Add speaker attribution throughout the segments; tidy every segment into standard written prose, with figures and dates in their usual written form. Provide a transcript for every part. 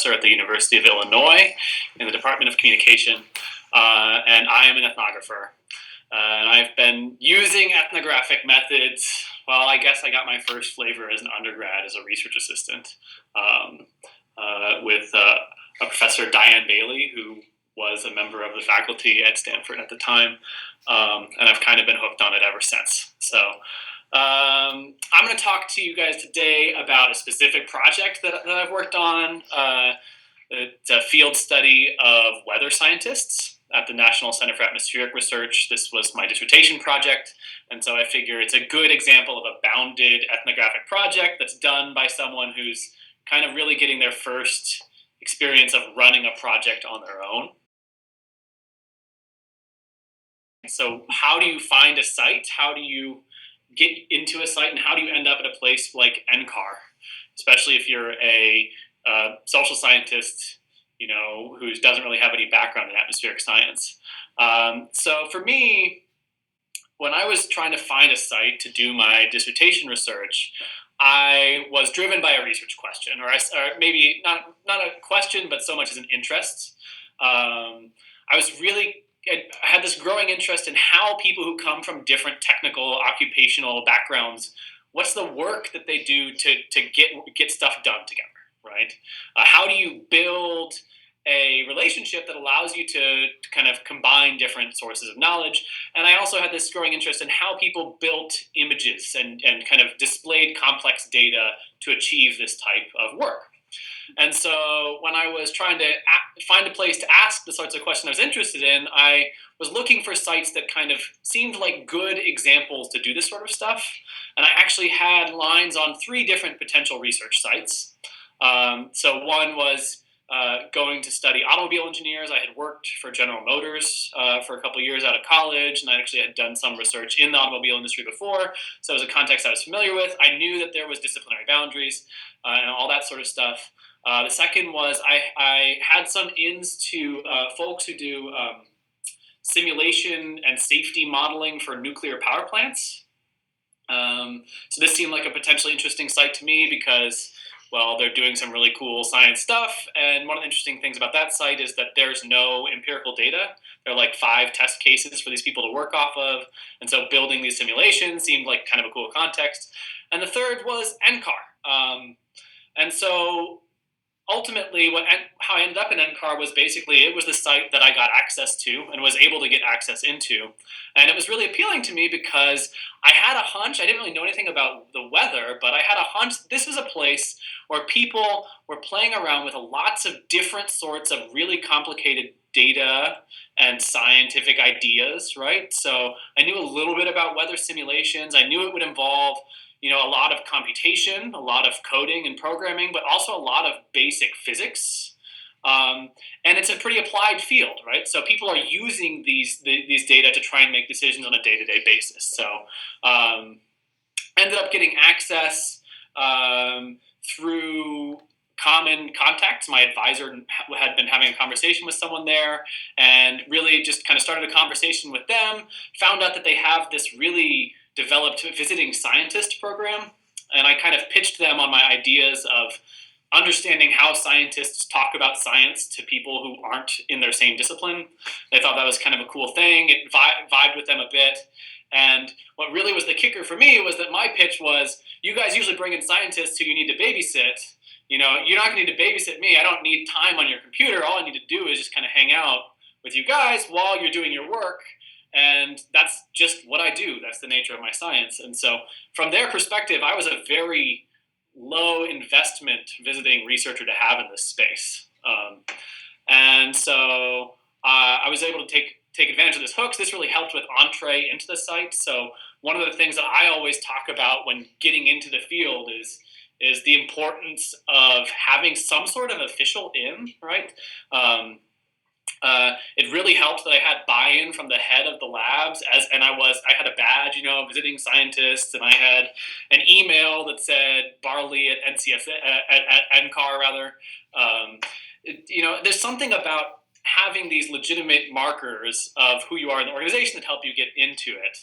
Speaker 1: professor at the University of Illinois in the Department of Communication, and I am an ethnographer. And I've been using ethnographic methods. Well, I guess I got my first flavor as an undergrad as a research assistant with Professor Diane Bailey, who was a member of the faculty at Stanford at the time, and I've kind of been hooked on it ever since. So I'm going to talk to you guys today about a specific project that I've worked on. It's a field study of weather scientists at the National Center for Atmospheric Research. This was my dissertation project, and so I figure it's a good example of a bounded ethnographic project that's done by someone who's kind of really getting their first experience of running a project on their own. So how do you find a site? How do you get into a site, and how do you end up at a place like NCAR, especially if you're a social scientist, who doesn't really have any background in atmospheric science? So for me, when I was trying to find a site to do my dissertation research, I was driven by a research question, or maybe not a question, but so much as an interest. I had this growing interest in how people who come from different technical, occupational backgrounds, what's the work that they do to get stuff done together, right? How do you build a relationship that allows you to kind of combine different sources of knowledge? And I also had this growing interest in how people built images and kind of displayed complex data to achieve this type of work. And so when I was trying to find a place to ask the sorts of questions I was interested in, I was looking for sites that kind of seemed like good examples to do this sort of stuff. And I actually had lines on 3 different potential research sites. So one was going to study automobile engineers. I had worked for General Motors for a couple of years out of college, and I actually had done some research in the automobile industry before. So it was a context I was familiar with. I knew that there was disciplinary boundaries and all that sort of stuff. The second was I had some ins to folks who do simulation and safety modeling for nuclear power plants. So this seemed like a potentially interesting site to me because, well, they're doing some really cool science stuff. And one of the interesting things about that site is that there's no empirical data. There are like 5 test cases for these people to work off of. And so building these simulations seemed like kind of a cool context. And the third was NCAR. And so ultimately, how I ended up in NCAR was basically it was the site that I got access to and was able to get access into. And it was really appealing to me because I had a hunch. I didn't really know anything about the weather, but I had a hunch this was a place where people were playing around with lots of different sorts of really complicated data and scientific ideas, right? So I knew a little bit about weather simulations. I knew it would involve a lot of computation, a lot of coding and programming, but also a lot of basic physics. And it's a pretty applied field, right? So people are using these data to try and make decisions on a day-to-day basis. So ended up getting access through common contacts. My advisor had been having a conversation with someone there and really just kind of started a conversation with them, found out that they have this really developed visiting scientist program, and I kind of pitched them on my ideas of understanding how scientists talk about science to people who aren't in their same discipline. They thought that was kind of a cool thing. It vibed with them a bit. And what really was the kicker for me was that my pitch was, you guys usually bring in scientists who you need to babysit. You're not going to need to babysit me. I don't need time on your computer. All I need to do is just kind of hang out with you guys while you're doing your work. And that's just what I do. That's the nature of my science. And so from their perspective, I was a very low investment visiting researcher to have in this space. And so I was able to take advantage of this hook. This really helped with entree into the site. So one of the things that I always talk about when getting into the field is the importance of having some sort of official in, right? It really helped that I had buy-in from the head of the labs, and I had a badge, visiting scientist, and I had an email that said Barley at NCAR rather. There's something about having these legitimate markers of who you are in the organization that help you get into it.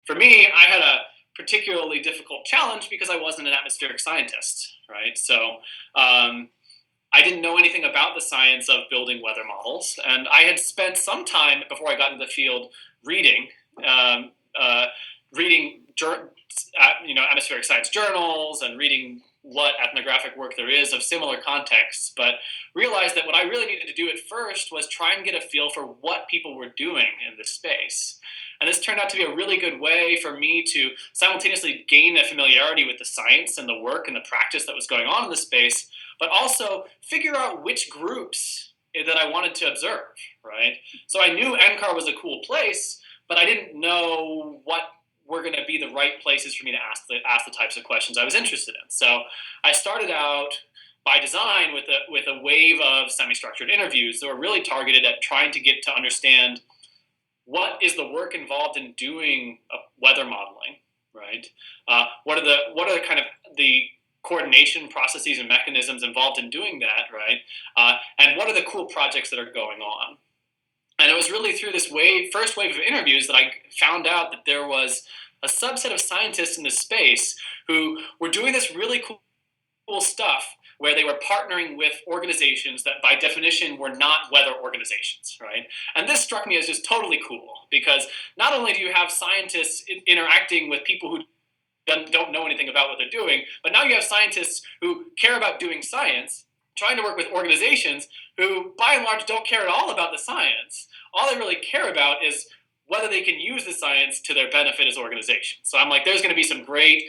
Speaker 1: For me, I had a particularly difficult challenge because I wasn't an atmospheric scientist, right? So I didn't know anything about the science of building weather models, and I had spent some time before I got into the field reading, um, uh, reading, atmospheric science journals and reading what ethnographic work there is of similar contexts, but realized that what I really needed to do at first was try and get a feel for what people were doing in this space. And this turned out to be a really good way for me to simultaneously gain a familiarity with the science and the work and the practice that was going on in the space, but also figure out which groups that I wanted to observe, right? So I knew NCAR was a cool place, but I didn't know what were going to be the right places for me to ask the types of questions I was interested in. So I started out by design with a wave of semi-structured interviews that were really targeted at trying to get to understand what is the work involved in doing weather modeling, right? What are the kind of the coordination processes and mechanisms involved in doing that, right? And what are the cool projects that are going on? And it was really through this first wave of interviews that I found out that there was a subset of scientists in this space who were doing this really cool stuff where they were partnering with organizations that by definition were not weather organizations, right? And this struck me as just totally cool because not only do you have scientists interacting with people who don't know anything about what they're doing, but now you have scientists who care about doing science trying to work with organizations who, by and large, don't care at all about the science. All they really care about is whether they can use the science to their benefit as organizations. So I'm like, there's going to be some great,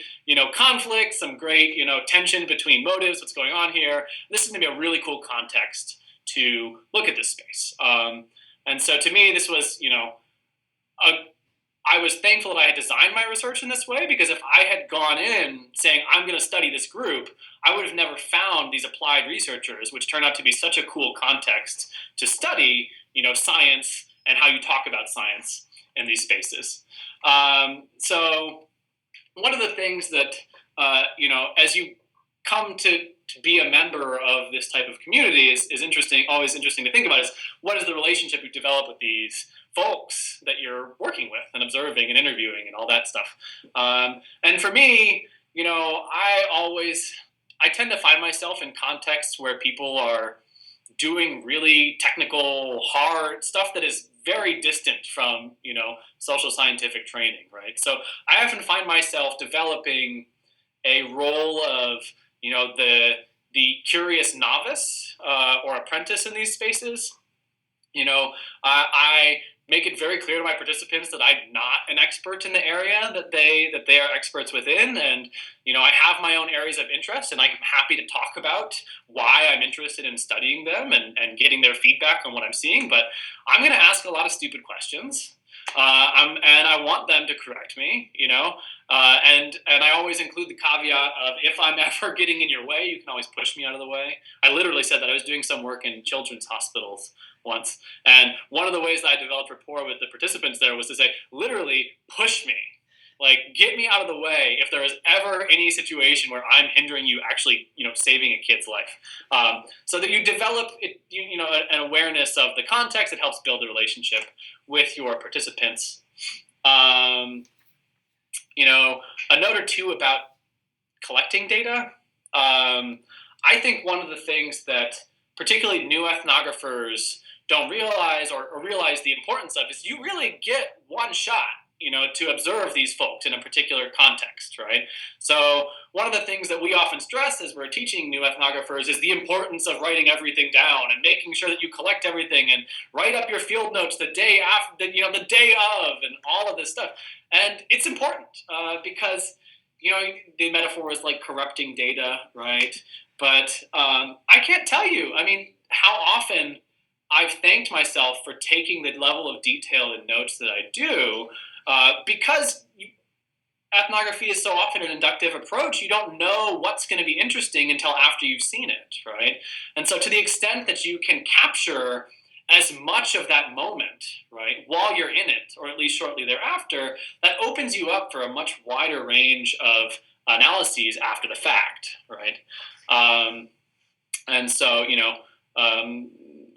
Speaker 1: conflict, some great, tension between motives, what's going on here. This is going to be a really cool context to look at this space. And so to me, this was, I was thankful that I had designed my research in this way, because if I had gone in saying, I'm going to study this group, I would have never found these applied researchers, which turned out to be such a cool context to study, science and how you talk about science in these spaces. So one of the things that, as you come to be a member of this type of community is interesting, always interesting to think about is what is the relationship you develop with these folks that you're working with and observing and interviewing and all that stuff. And for me, I tend to find myself in contexts where people are doing really technical, hard stuff that is very distant from, social scientific training, right? So I often find myself developing a role of, the curious novice or apprentice in these spaces. I make it very clear to my participants that I'm not an expert in the area that they are experts within, and I have my own areas of interest, and I'm happy to talk about why I'm interested in studying them and getting their feedback on what I'm seeing. But I'm going to ask a lot of stupid questions, and I want them to correct me, and I always include the caveat of if I'm ever getting in your way, you can always push me out of the way. I literally said that I was doing some work in children's hospitals once, and one of the ways that I developed rapport with the participants there was to say, literally, push me. Like, get me out of the way if there is ever any situation where I'm hindering you actually, saving a kid's life. So that you develop, an awareness of the context. It helps build a relationship with your participants. A note or two about collecting data. I think one of the things that particularly new ethnographers don't realize or realize the importance of is you really get one shot, to observe these folks in a particular context, right? So one of the things that we often stress as we're teaching new ethnographers is the importance of writing everything down and making sure that you collect everything and write up your field notes the day after, the day of, and all of this stuff. And it's important because, the metaphor is like corrupting data, right? But I can't tell you, how often I've thanked myself for taking the level of detail in notes that I do, because ethnography is so often an inductive approach. You don't know what's going to be interesting until after you've seen it, right? And so to the extent that you can capture as much of that moment, right, while you're in it, or at least shortly thereafter, that opens you up for a much wider range of analyses after the fact, right? And so,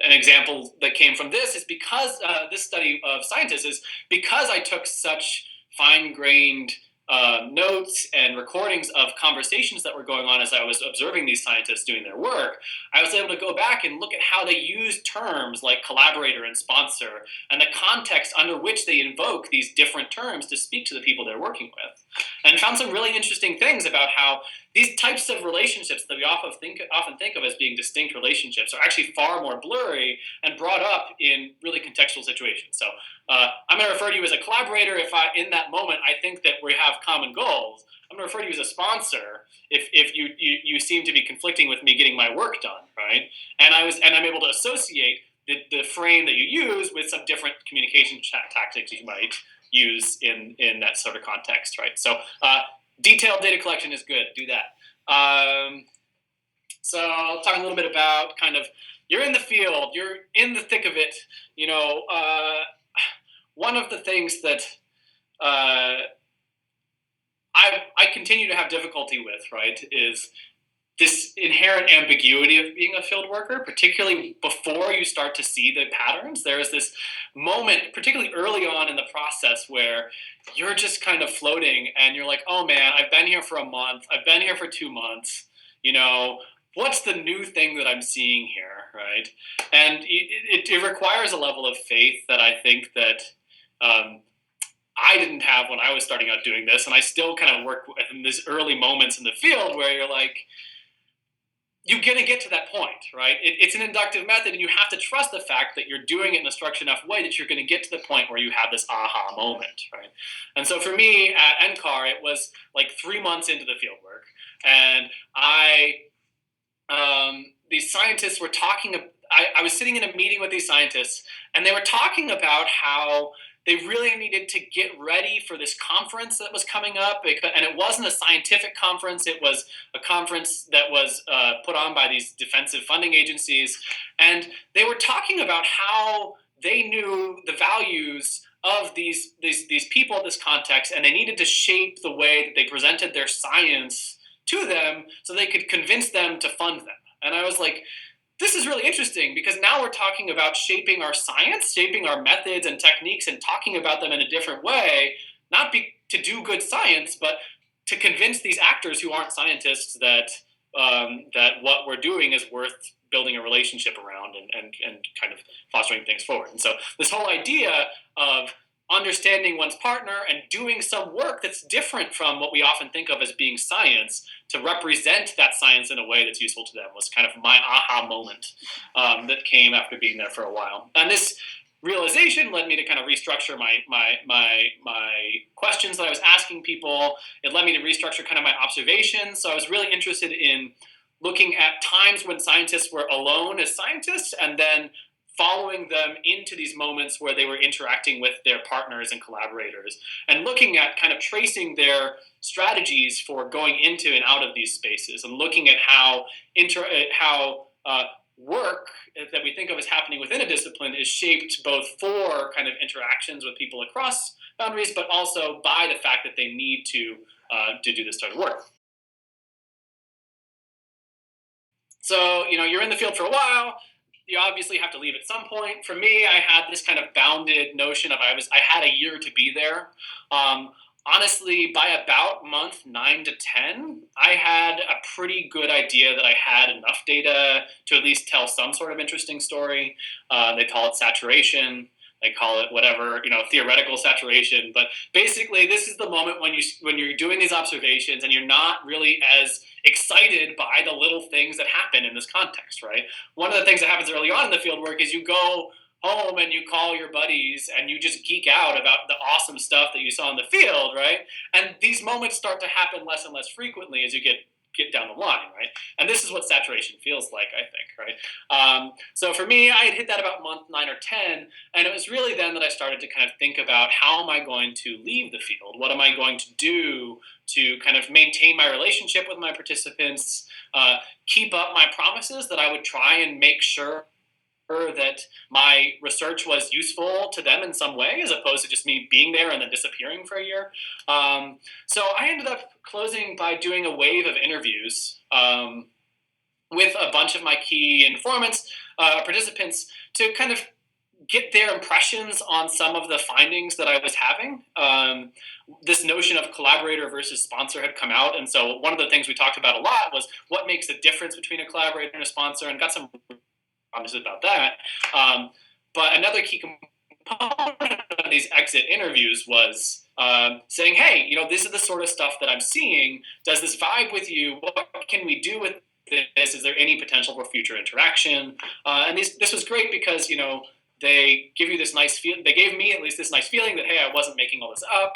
Speaker 1: an example that came from this is because this study of scientists is because I took such fine-grained notes and recordings of conversations that were going on as I was observing these scientists doing their work, I was able to go back and look at how they use terms like collaborator and sponsor and the context under which they invoke these different terms to speak to the people they're working with. And found some really interesting things about how these types of relationships that we often think of as being distinct relationships are actually far more blurry and brought up in really contextual situations. So I'm going to refer to you as a collaborator if in that moment I think that we have common goals. I'm going to refer to you as a sponsor if you seem to be conflicting with me getting my work done, right? And I'm able to associate the frame that you use with some different communication tactics you might use in that sort of context, right? So detailed data collection is good. Do that. So I'll talk a little bit about kind of you're in the field, you're in the thick of it. One of the things that I continue to have difficulty with, right, is this inherent ambiguity of being a field worker, particularly before you start to see the patterns. There is this moment, particularly early on in the process, where you're just kind of floating and you're like, oh man, I've been here for a month. I've been here for 2 months. What's the new thing that I'm seeing here, right? And it requires a level of faith that I think that I didn't have when I was starting out doing this. And I still kind of work in these early moments in the field where you're like, you're going to get to that point, right? It's an inductive method, and you have to trust the fact that you're doing it in a structured enough way that you're going to get to the point where you have this aha moment, right? And so for me at NCAR, it was like 3 months into the field work, and these scientists were talking. I was sitting in a meeting with these scientists, and they were talking about how they really needed to get ready for this conference that was coming up. And it wasn't a scientific conference. It was a conference that was put on by these defensive funding agencies. And they were talking about how they knew the values of these people in this context, and they needed to shape the way that they presented their science to them so they could convince them to fund them. And I was like, this is really interesting, because now we're talking about shaping our science, shaping our methods and techniques, and talking about them in a different way, not to do good science, but to convince these actors who aren't scientists that what we're doing is worth building a relationship around and kind of fostering things forward. And so this whole idea of understanding one's partner and doing some work that's different from what we often think of as being science to represent that science in a way that's useful to them was kind of my aha moment that came after being there for a while. And this realization led me to kind of restructure my questions that I was asking people. It led me to restructure kind of my observations. So I was really interested in looking at times when scientists were alone as scientists, and then following them into these moments where they were interacting with their partners and collaborators, and looking at kind of tracing their strategies for going into and out of these spaces, and looking at how work that we think of as happening within a discipline is shaped both for kind of interactions with people across boundaries, but also by the fact that they need to do this sort of work. So, you're in the field for a while. You obviously have to leave at some point. For me, I had this kind of bounded notion of I had a year to be there. Honestly, by about month 9 to 10, I had a pretty good idea that I had enough data to at least tell some sort of interesting story. They call it saturation. They call it whatever, theoretical saturation. But basically, this is the moment when you're doing these observations and you're not really as excited by the little things that happen in this context, right? One of the things that happens early on in the field work is you go home and you call your buddies and you just geek out about the awesome stuff that you saw in the field, right? And these moments start to happen less and less frequently as you get down the line, right? And this is what saturation feels like, I think, right? So for me, I had hit that about month 9 or 10, and it was really then that I started to kind of think about how am I going to leave the field? What am I going to do to kind of maintain my relationship with my participants, keep up my promises that I would try and make sure that my research was useful to them in some way, as opposed to just me being there and then disappearing for a year. So I ended up closing by doing a wave of interviews with a bunch of my key informants, participants, to kind of get their impressions on some of the findings that I was having. This notion of collaborator versus sponsor had come out, and so one of the things we talked about a lot was what makes the difference between a collaborator and a sponsor, and got some promises about that. But another key component of these exit interviews was saying, hey, this is the sort of stuff that I'm seeing. Does this vibe with you? What can we do with this? Is there any potential for future interaction? And this was great because, they give you this nice feeling. They gave me at least this nice feeling that, hey, I wasn't making all this up.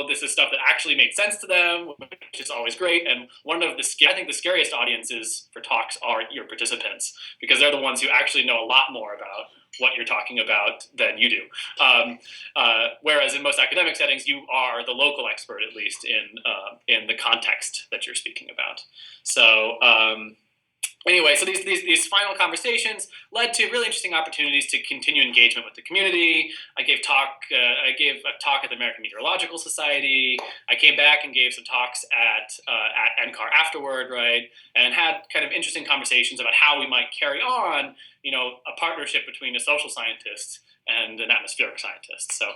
Speaker 1: This is stuff that actually made sense to them, which is always great. And I think the scariest audiences for talks are your participants, because they're the ones who actually know a lot more about what you're talking about than you do. Whereas in most academic settings, you are the local expert, at least in the context that you're speaking about. So anyway, so these final conversations led to really interesting opportunities to continue engagement with the community. I gave a talk at the American Meteorological Society. I came back and gave some talks at NCAR afterward, right, and had kind of interesting conversations about how we might carry on, a partnership between a social scientist and an atmospheric scientist. So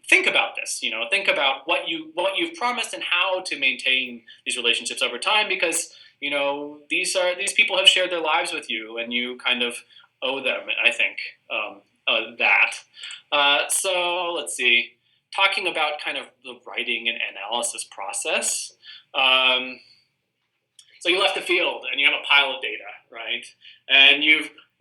Speaker 1: think about this. Think about what you've promised and how to maintain these relationships over time, because these people have shared their lives with you, and you kind of owe them, I think, that. So let's see. Talking about kind of the writing and analysis process. So you left the field and you have a pile of data, right? And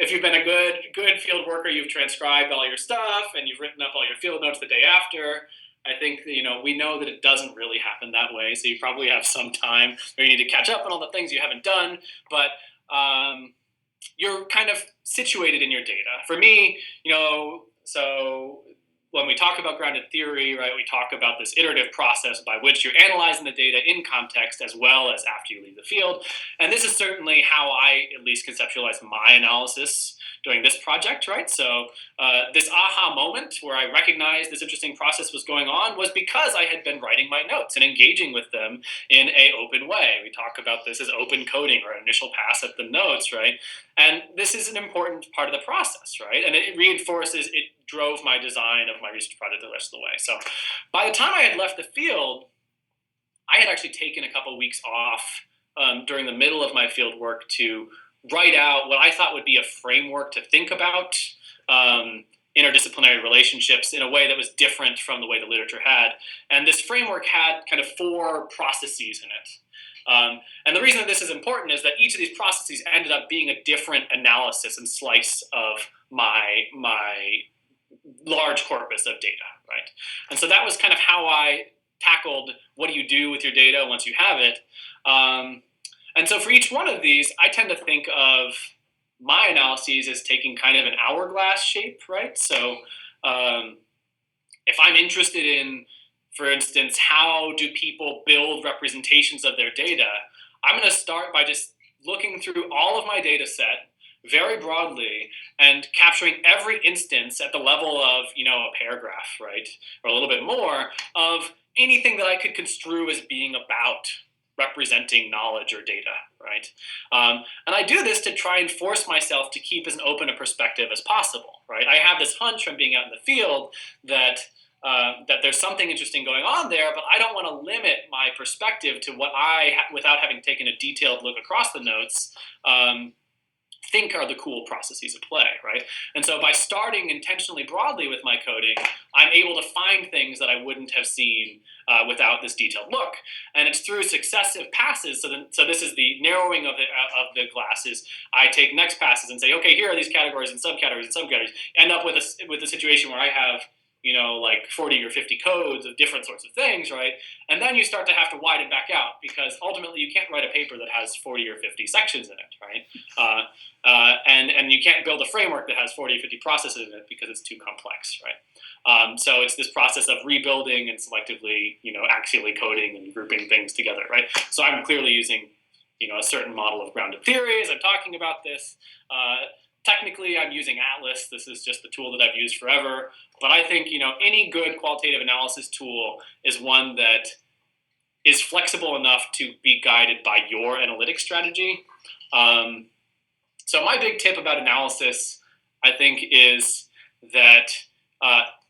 Speaker 1: if you've been a good field worker, you've transcribed all your stuff and you've written up all your field notes the day after. I think we know that it doesn't really happen that way. So you probably have some time where you need to catch up on all the things you haven't done, but you're kind of situated in your data. For me, so when we talk about grounded theory, right, we talk about this iterative process by which you're analyzing the data in context as well as after you leave the field. And this is certainly how I at least conceptualize my analysis during this project, right? So this aha moment where I recognized this interesting process was going on was because I had been writing my notes and engaging with them in an open way. We talk about this as open coding, or initial pass at the notes, right? And this is an important part of the process, right? And it drove my design of my research project the rest of the way. So by the time I had left the field, I had actually taken a couple of weeks off during the middle of my field work to write out what I thought would be a framework to think about interdisciplinary relationships in a way that was different from the way the literature had. And this framework had kind of 4 processes in it. And the reason that this is important is that each of these processes ended up being a different analysis and slice of my large corpus of data, right? And so that was kind of how I tackled what do you do with your data once you have it. And so for each one of these, I tend to think of my analyses as taking kind of an hourglass shape, right? So if I'm interested in, for instance, how do people build representations of their data, I'm going to start by just looking through all of my data set very broadly and capturing every instance at the level of, a paragraph, right? Or a little bit more of anything that I could construe as being about representing knowledge or data, right? And I do this to try and force myself to keep as open a perspective as possible, right? I have this hunch from being out in the field that there's something interesting going on there, but I don't want to limit my perspective to what without having taken a detailed look across the notes, think are the cool processes at play, right? And so by starting intentionally broadly with my coding, I'm able to find things that I wouldn't have seen without this detailed look. And it's through successive passes. So this is the narrowing of the glasses. I take next passes and say, okay, here are these categories and subcategories and subcategories. End up with a situation where I have like 40 or 50 codes of different sorts of things, right? And then you start to have to widen back out, because ultimately you can't write a paper that has 40 or 50 sections in it, right? And you can't build a framework that has 40 or 50 processes in it because it's too complex, right? So it's this process of rebuilding and selectively, axially coding and grouping things together, right? So I'm clearly using, a certain model of grounded theory as I'm talking about this. Technically, I'm using Atlas. This is just the tool that I've used forever. But I think, any good qualitative analysis tool is one that is flexible enough to be guided by your analytic strategy. So my big tip about analysis, I think, is that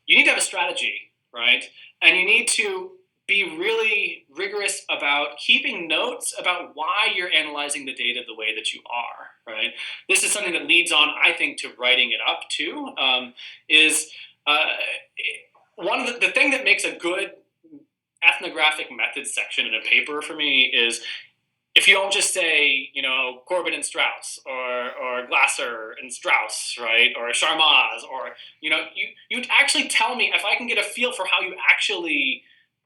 Speaker 1: you need to have a strategy, right? And you need to be really rigorous about keeping notes about why you're analyzing the data the way that you are, right? This is something that leads on, I think, to writing it up too. Is uh, one of the thing that makes a good ethnographic methods section in a paper for me is if you don't just say, Corbin and Strauss, or Glasser and Strauss, right, or Sharmaz, or you actually tell me if I can get a feel for how you actually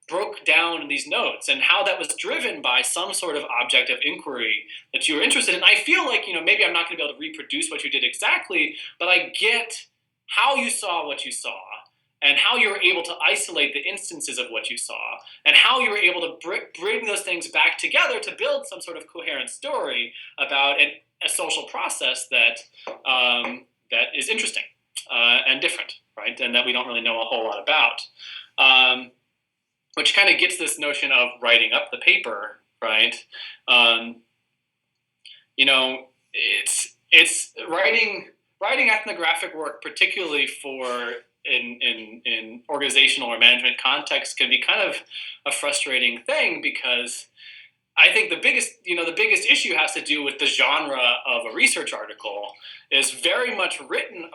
Speaker 1: broke down these notes and how that was driven by some sort of object of inquiry that you were interested in. I feel like maybe I'm not going to be able to reproduce what you did exactly, but I get how you saw what you saw and how you were able to isolate the instances of what you saw, and how you were able to bring those things back together to build some sort of coherent story about a social process that is interesting and different, right? And that we don't really know a whole lot about. Which kind of gets this notion of writing up the paper, right? It's writing ethnographic work, particularly for in organizational or management context, can be kind of a frustrating thing, because I think the biggest issue has to do with the genre of a research article is very much written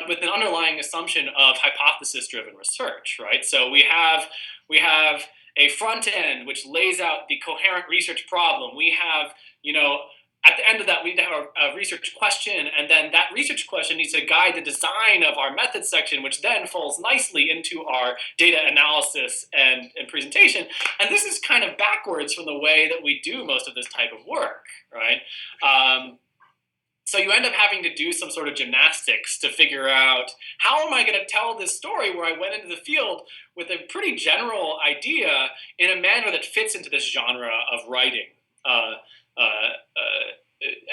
Speaker 1: with an underlying assumption of hypothesis-driven research, right? So we have a front end which lays out the coherent research problem. We have at the end of that, we have a research question, and then that research question needs to guide the design of our methods section, which then falls nicely into our data analysis and presentation. And this is kind of backwards from the way that we do most of this type of work, right? So you end up having to do some sort of gymnastics to figure out, how am I going to tell this story where I went into the field with a pretty general idea in a manner that fits into this genre of writing.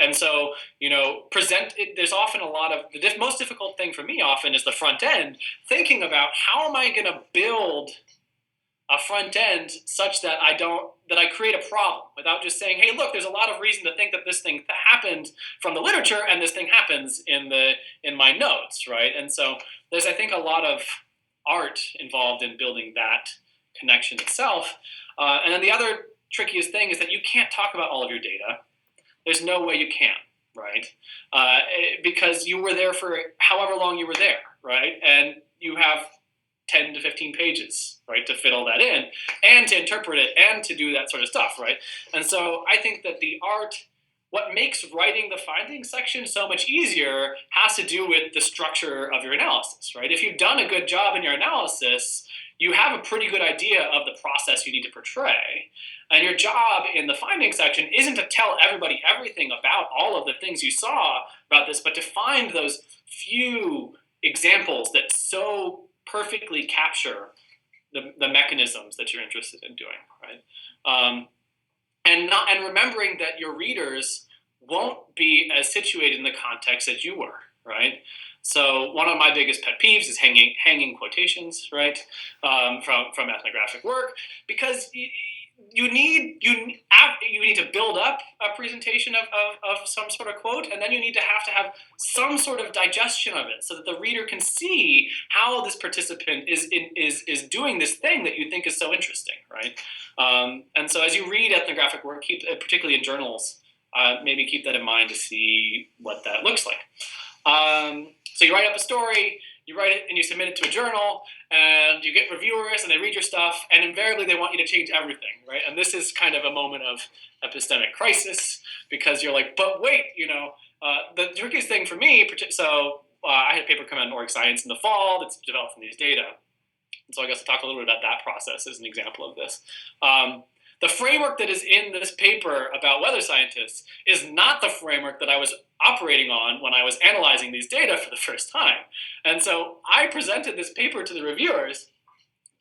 Speaker 1: And so, there's often a lot of, the most difficult thing for me often is the front end, thinking about how am I going to build a front end such that I create a problem without just saying, hey, look, there's a lot of reason to think that this thing happened from the literature, and this thing happens in my notes, right? And so there's, I think, a lot of art involved in building that connection itself. And then the other trickiest thing is that you can't talk about all of your data. There's no way you can, right? Because you were there for however long you were there, right? And you have 10 to 15 pages, right, to fit all that in, and to interpret it, and to do that sort of stuff, right? And so I think that what makes writing the findings section so much easier has to do with the structure of your analysis, right? If you've done a good job in your analysis, you have a pretty good idea of the process you need to portray. And your job in the findings section isn't to tell everybody everything about all of the things you saw about this, but to find those few examples that so perfectly capture the mechanisms that you're interested in doing, right? And remembering that your readers won't be as situated in the context that you were, right? So one of my biggest pet peeves is hanging quotations, right, from ethnographic work, because you need to build up a presentation of some sort of quote, and then you need to have some sort of digestion of it so that the reader can see how this participant is doing this thing that you think is so interesting, right? And so as you read ethnographic work, particularly in journals, maybe keep that in mind to see what that looks like. So you write up a story, you write it and you submit it to a journal, and you get reviewers and they read your stuff, and invariably they want you to change everything, right? And this is kind of a moment of epistemic crisis, because you're like, but wait, the trickiest thing for me, I had a paper come out in Org Science in the fall that's developed from these data. And so I guess I'll talk a little bit about that process as an example of this. The framework that is in this paper about weather scientists is not the framework that I was operating on when I was analyzing these data for the first time. And so I presented this paper to the reviewers,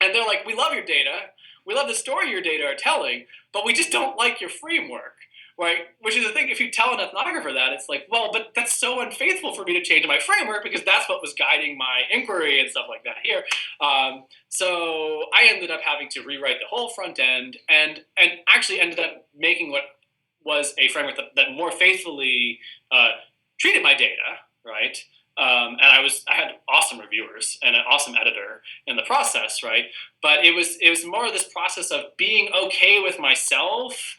Speaker 1: and they're like, we love your data, we love the story your data are telling, but we just don't like your framework, right? Which is the thing, if you tell an ethnographer that, it's like, well, but that's so unfaithful for me to change my framework, because that's what was guiding my inquiry and stuff like that here. So I ended up having to rewrite the whole front end, and actually ended up making what was a framework that more faithfully treated my data, right? And I had awesome reviewers and an awesome editor in the process, right? But it was more of this process of being okay with myself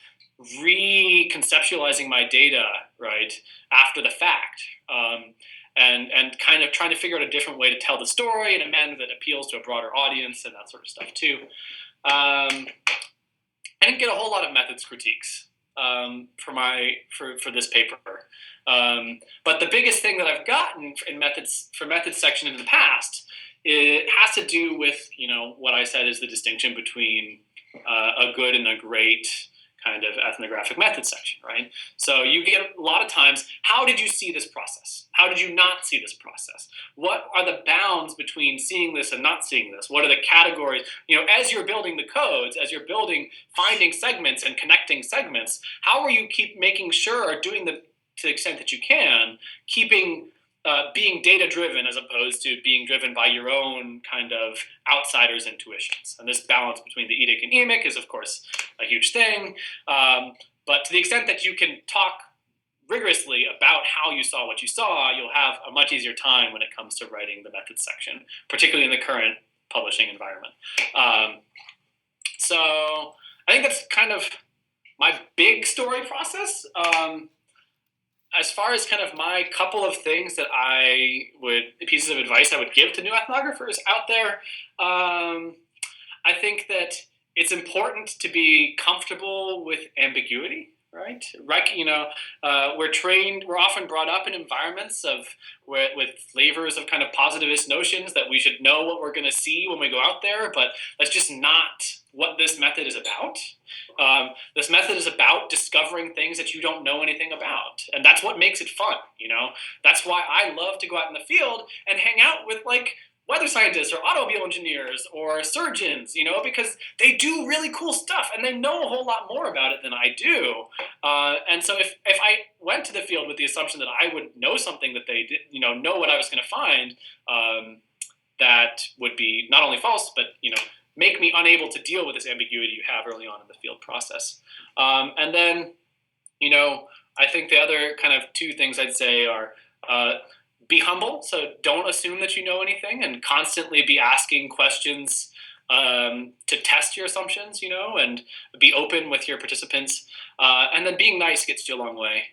Speaker 1: reconceptualizing my data, right, after the fact, and kind of trying to figure out a different way to tell the story in a manner that appeals to a broader audience and that sort of stuff too. I didn't get a whole lot of methods critiques for this paper. But the biggest thing that I've gotten in methods section in the past, it has to do with what I said is the distinction between a good and a great kind of ethnographic method section, right? So you get a lot of times, how did you see this process? How did you not see this process? What are the bounds between seeing this and not seeing this? What are the categories? As you're building the codes, as you're finding segments and connecting segments, how are you keep making sure, or doing to the extent that you can, keeping being data driven as opposed to being driven by your own kind of outsider's intuitions. And this balance between the edic and emic is, of course, a huge thing. But to the extent that you can talk rigorously about how you saw what you saw, you'll have a much easier time when it comes to writing the methods section, particularly in the current publishing environment. So I think that's kind of my big story process. As far as kind of my couple of things that pieces of advice I would give to new ethnographers out there, I think that it's important to be comfortable with ambiguity, right? We're often brought up in environments with flavors of kind of positivist notions that we should know what we're going to see when we go out there, but that's just not what this method is about. This method is about discovering things that you don't know anything about, and that's what makes it fun. That's why I love to go out in the field and hang out with weather scientists or automobile engineers or surgeons, because they do really cool stuff and they know a whole lot more about it than I do. And so if I went to the field with the assumption that I would know something that they did, know what I was going to find, that would be not only false, but make me unable to deal with this ambiguity you have early on in the field process. And then, I think the other kind of two things I'd say are be humble. So don't assume that you know anything, and constantly be asking questions to test your assumptions, and be open with your participants. And then being nice gets you a long way.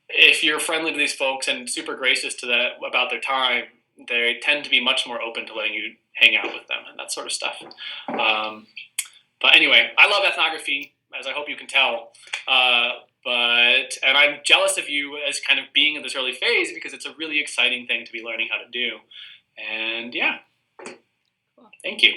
Speaker 1: If you're friendly to these folks and super gracious to them about their time, they tend to be much more open to letting you hang out with them and that sort of stuff. But anyway, I love ethnography, as I hope you can tell. And I'm jealous of you as kind of being in this early phase, because it's a really exciting thing to be learning how to do. And yeah, thank you.